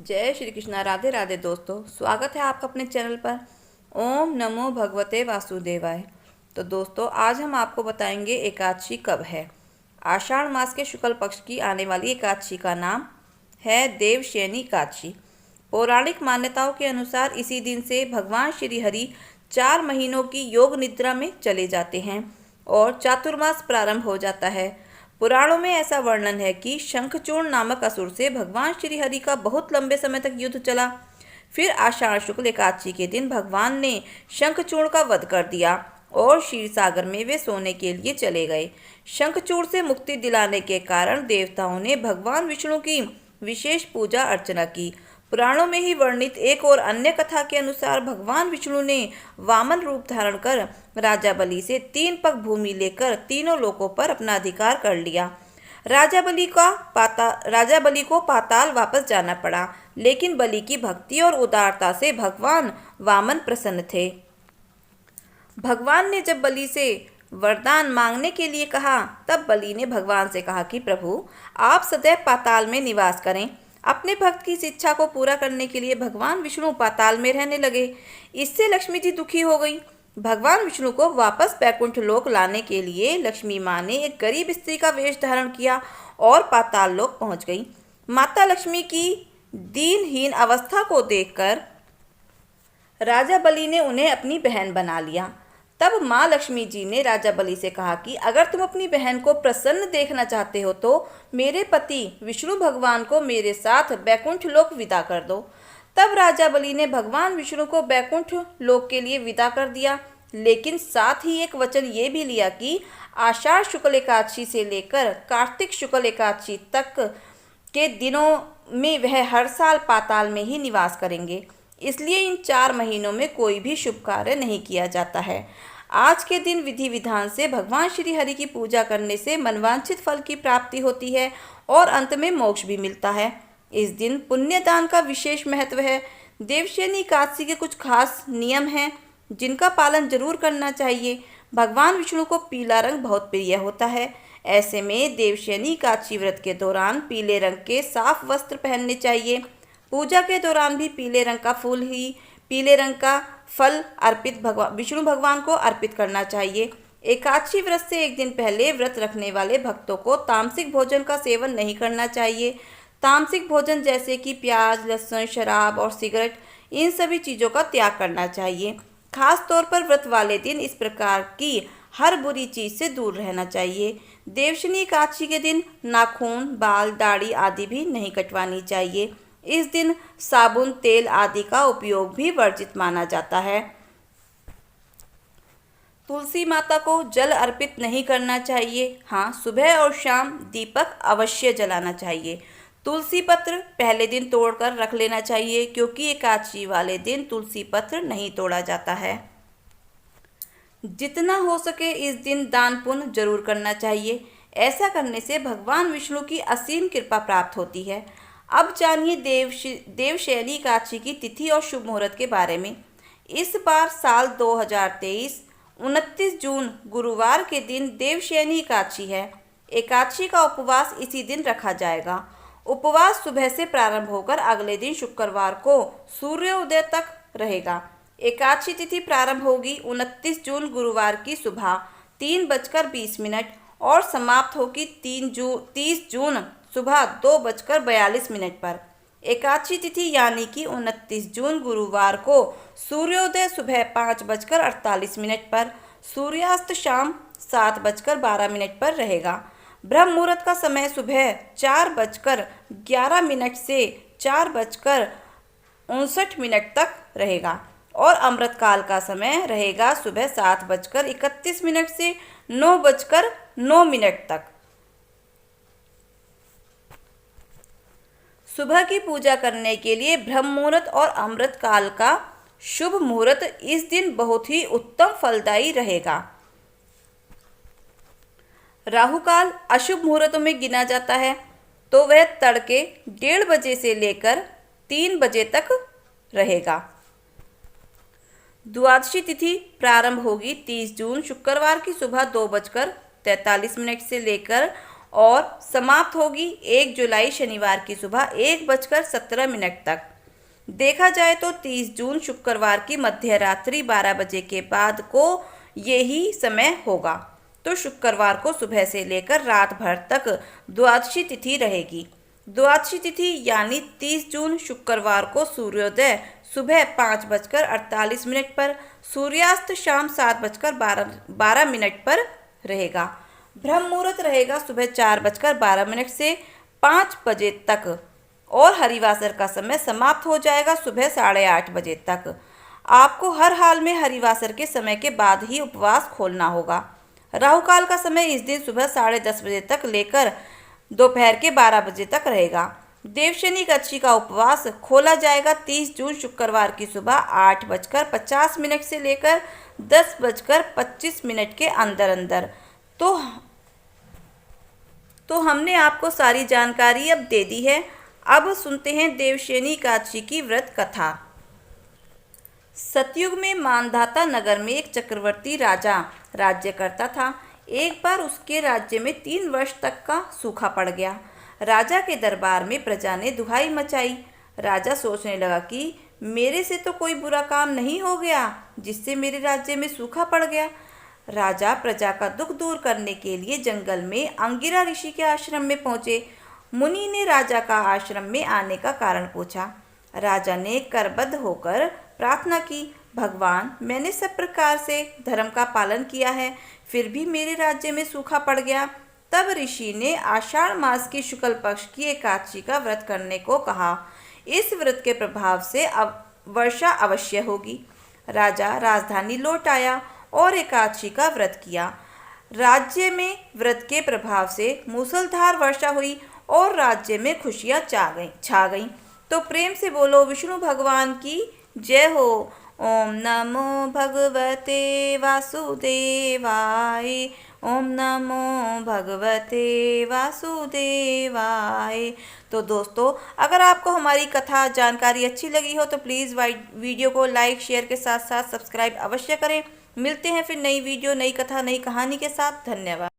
जय श्री कृष्णा। राधे राधे दोस्तों, स्वागत है आपका अपने चैनल पर। ओम नमो भगवते वासुदेवाय। तो दोस्तों, आज हम आपको बताएंगे एकादशी कब है। आषाढ़ मास के शुक्ल पक्ष की आने वाली एकादशी का नाम है देवशयनी एकादशी। पौराणिक मान्यताओं के अनुसार इसी दिन से भगवान श्री हरि 4 महीनों की योग निद्रा में चले जाते हैं और चातुर्मास प्रारंभ हो जाता है। पुराणों में ऐसा वर्णन है कि शंखचूर्ण नामक असुर से भगवान श्री हरि का बहुत लंबे समय तक युद्ध चला। फिर आषाढ़ शुक्ल एकादशी के दिन भगवान ने शंखचूर्ण का वध कर दिया और क्षीर सागर में वे सोने के लिए चले गए। शंखचूर्ण से मुक्ति दिलाने के कारण देवताओं ने भगवान विष्णु की विशेष पूजा अर्चना की। पुराणों में ही वर्णित एक और अन्य कथा के अनुसार भगवान विष्णु ने वामन रूप धारण कर राजा बलि से 3 पग भूमि लेकर तीनों लोकों पर अपना अधिकार कर लिया। राजा बलि को पाताल वापस जाना पड़ा, लेकिन बलि की भक्ति और उदारता से भगवान वामन प्रसन्न थे। भगवान ने जब बलि से वरदान मांगने के लिए कहा, तब बलि ने भगवान से कहा कि प्रभु, आप सदैव पाताल में निवास करें। अपने भक्त की इस इच्छा को पूरा करने के लिए भगवान विष्णु पाताल में रहने लगे। इससे लक्ष्मी जी दुखी हो गई। भगवान विष्णु को वापस बैकुंठ लोक लाने के लिए लक्ष्मी माँ ने एक गरीब स्त्री का वेश धारण किया और पाताल लोक पहुंच गई। माता लक्ष्मी की दीनहीन अवस्था को देखकर राजा बलि ने उन्हें अपनी बहन बना लिया। तब माँ लक्ष्मी जी ने राजा बलि से कहा कि अगर तुम अपनी बहन को प्रसन्न देखना चाहते हो तो मेरे पति विष्णु भगवान को मेरे साथ बैकुंठ लोक विदा कर दो। तब राजा बलि ने भगवान विष्णु को बैकुंठ लोक के लिए विदा कर दिया, लेकिन साथ ही एक वचन ये भी लिया कि आषाढ़ शुक्ल एकादशी से लेकर कार्तिक शुक्ल एकादशी तक के दिनों में वह हर साल पाताल में ही निवास करेंगे। इसलिए इन 4 महीनों में कोई भी शुभ कार्य नहीं किया जाता है। आज के दिन विधि विधान से भगवान श्री हरि की पूजा करने से मनवांछित फल की प्राप्ति होती है और अंत में मोक्ष भी मिलता है। इस दिन पुण्य दान का विशेष महत्व है। देवशयनी एकादशी के कुछ खास नियम हैं जिनका पालन जरूर करना चाहिए। भगवान विष्णु को पीला रंग बहुत प्रिय होता है। ऐसे में देवशयनी एकादशी व्रत के दौरान पीले रंग के साफ वस्त्र पहनने चाहिए। पूजा के दौरान भी पीले रंग का फल विष्णु भगवान को अर्पित करना चाहिए। एकादशी व्रत से एक दिन पहले व्रत रखने वाले भक्तों को तामसिक भोजन का सेवन नहीं करना चाहिए। तामसिक भोजन जैसे कि प्याज, लहसुन, शराब और सिगरेट, इन सभी चीज़ों का त्याग करना चाहिए। खास तौर पर व्रत वाले दिन इस प्रकार की हर बुरी चीज़ से दूर रहना चाहिए। देवशयनी एकादशी के दिन नाखून, बाल, दाढ़ी आदि भी नहीं कटवानी चाहिए। इस दिन साबुन, तेल आदि का उपयोग भी वर्जित माना जाता है। तुलसी माता को जल अर्पित नहीं करना चाहिए। हाँ, सुबह और शाम दीपक अवश्य जलाना चाहिए। तुलसी पत्र पहले दिन तोड़कर रख लेना चाहिए, क्योंकि एकादशी वाले दिन तुलसी पत्र नहीं तोड़ा जाता है। जितना हो सके इस दिन दान पुण्य जरूर करना चाहिए। ऐसा करने से भगवान विष्णु की असीम कृपा प्राप्त होती है। अब जानिए देवशयनी एकादशी की तिथि और शुभ मुहूर्त के बारे में। इस बार साल 2023 29 जून गुरुवार के दिन देवशयनी एकादशी है। एकादशी का उपवास इसी दिन रखा जाएगा। उपवास सुबह से प्रारंभ होकर अगले दिन शुक्रवार को सूर्योदय तक रहेगा। एकादशी तिथि प्रारंभ होगी 29 जून गुरुवार की सुबह 3:20 और समाप्त होगी 30 जून सुबह 2:42 पर। एकादशी तिथि यानी कि 29 जून गुरुवार को सूर्योदय सुबह 5:48 पर, सूर्यास्त शाम 7:12 पर रहेगा। ब्रह्म मुहूर्त का समय सुबह 4:11 से 4:59 तक रहेगा और अमृत काल का समय रहेगा सुबह 7:31 से 9:09 तक। सुबह की पूजा करने के लिए ब्रह्म मुहूर्त और अमृत काल का शुभ मुहूर्त इस दिन बहुत ही उत्तम फलदायी रहेगा। राहु काल अशुभ मुहूर्तों में गिना जाता है, तो वह तड़के 1:30 बजे से लेकर 3 बजे तक रहेगा। द्वादशी तिथि प्रारंभ होगी 30 जून शुक्रवार की सुबह 2:43 से लेकर और समाप्त होगी 1 जुलाई शनिवार की सुबह 1:17 तक। देखा जाए तो 30 जून शुक्रवार की मध्य रात्रि 12 बजे के बाद को यही समय होगा। तो शुक्रवार को सुबह से लेकर रात भर तक द्वादशी तिथि रहेगी। द्वादशी तिथि यानी 30 जून शुक्रवार को सूर्योदय सुबह 5:48 पर, सूर्यास्त शाम 7:12 पर रहेगा। ब्रह्म मुहूर्त रहेगा सुबह 4:12 से 5 बजे तक और हरिवासर का समय समाप्त हो जाएगा सुबह 8:30 बजे तक। आपको हर हाल में हरिवासर के समय के बाद ही उपवास खोलना होगा। राहु काल का समय इस दिन सुबह 10:30 बजे तक लेकर दोपहर के 12 बजे तक रहेगा। देवशनि एकादशी का उपवास खोला जाएगा 30 जून शुक्रवार की सुबह 8:50 से लेकर 10:25 के अंदर अंदर। तो हमने आपको सारी जानकारी अब दे दी है। अब सुनते हैं देवशनि एकादशी की व्रत कथा। सतयुग में मानधाता नगर में एक चक्रवर्ती राजा राज्य करता था। एक बार उसके राज्य में 3 वर्ष तक का सूखा पड़ गया। राजा के दरबार में प्रजा ने दुहाई मचाई। राजा सोचने लगा कि मेरे से तो कोई बुरा काम नहीं हो गया जिससे मेरे राज्य में सूखा पड़ गया। राजा प्रजा का दुख दूर करने के लिए जंगल में अंगिरा ऋषि के आश्रम में पहुंचे। मुनि ने राजा का आश्रम में आने का कारण पूछा। राजा ने करबद्ध होकर प्रार्थना की, भगवान, मैंने सब प्रकार से धर्म का पालन किया है, फिर भी मेरे राज्य में सूखा पड़ गया। तब ऋषि ने आषाढ़ मास की शुक्ल पक्ष की एकादशी का व्रत करने को कहा। इस व्रत के प्रभाव से अब वर्षा अवश्य होगी। राजा राजधानी लौट आया और एकादशी का व्रत किया। राज्य में व्रत के प्रभाव से मूसलधार वर्षा हुई और राज्य में खुशियां छा गईं। तो प्रेम से बोलो विष्णु भगवान की जय हो। ओम नमो भगवते वासुदेवाय। ओम नमो भगवते वासुदेवाय। तो दोस्तों, अगर आपको हमारी कथा जानकारी अच्छी लगी हो तो प्लीज़ वीडियो को लाइक शेयर के साथ साथ सब्सक्राइब अवश्य करें। मिलते हैं फिर नई वीडियो, नई कथा, नई कहानी के साथ। धन्यवाद।